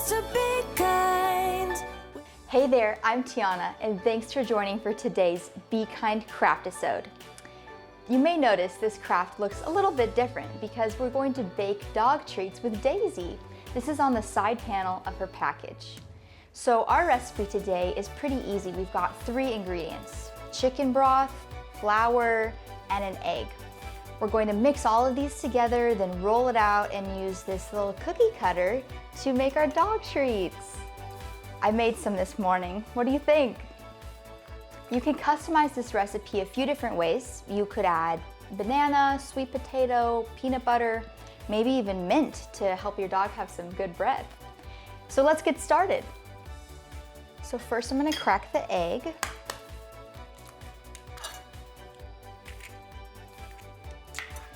just to be kind. Hey there, I'm Tiana, and thanks for joining for today's Be Kind Craftisode. You may notice this craft looks a little bit different because we're going to bake dog treats with Daisy. This is on the side panel of her package. So our recipe today is pretty easy. We've got 3 ingredients: chicken broth, flour, and an egg. We're going to mix all of these together, then roll it out and use this little cookie cutter to make our dog treats. I made some this morning. What do you think? You can customize this recipe a few different ways. You could add banana, sweet potato, peanut butter, maybe even mint to help your dog have some good breath. So let's get started. So first I'm going to crack the egg.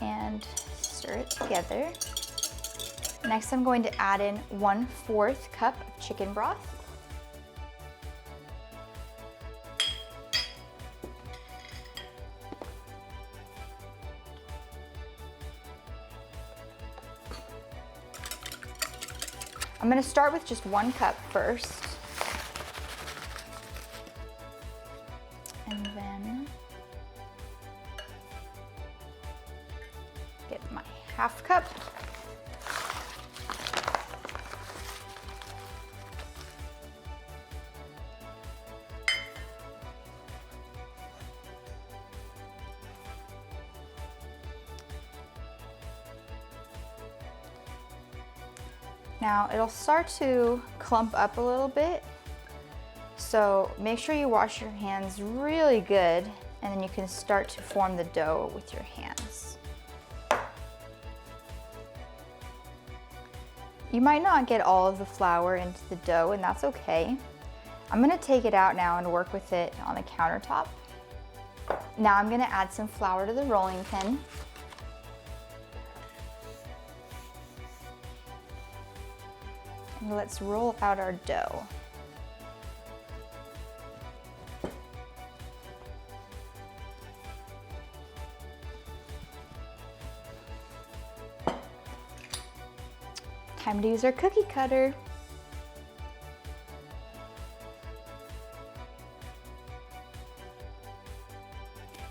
And stir it together. Next I'm going to add in 1/4 cup of chicken broth. I'm going to start with just 1 cup first. And then get my 1/2 cup. Now it'll start to clump up a little bit, so make sure you wash your hands really good, and then you can start to form the dough with your hands. You might not get all of the flour into the dough, and that's okay. I'm going to take it out now and work with it on the countertop. Now I'm going to add some flour to the rolling pin. And let's roll out our dough. Time to use our cookie cutter.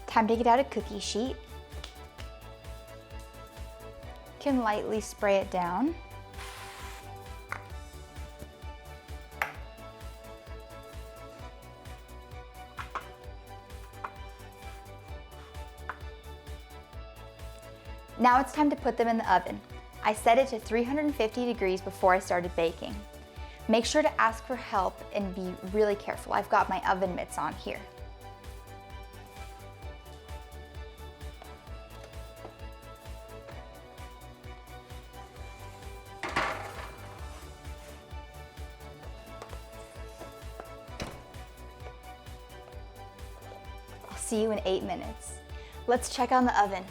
Time to get out a cookie sheet. You can lightly spray it down. Now it's time to put them in the oven. I set it to 350 degrees before I started baking. Make sure to ask for help and be really careful. I've got my oven mitts on here. I'll see you in 8 minutes. Let's check on the oven.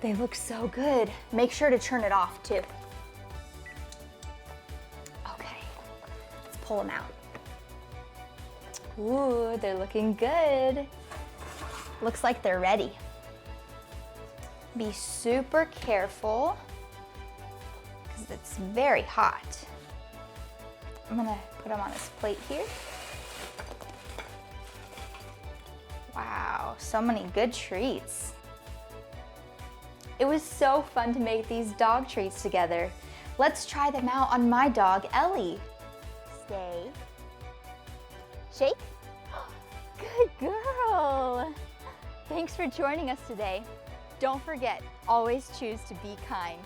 They look so good. Make sure to turn it off too. Okay, let's pull them out. Ooh, they're looking good. Looks like they're ready. Be super careful because it's very hot. I'm gonna put them on this plate here. Wow, so many good treats. It was so fun to make these dog treats together. Let's try them out on my dog, Ellie. Stay. Shake. Good girl. Thanks for joining us today. Don't forget, always choose to be kind.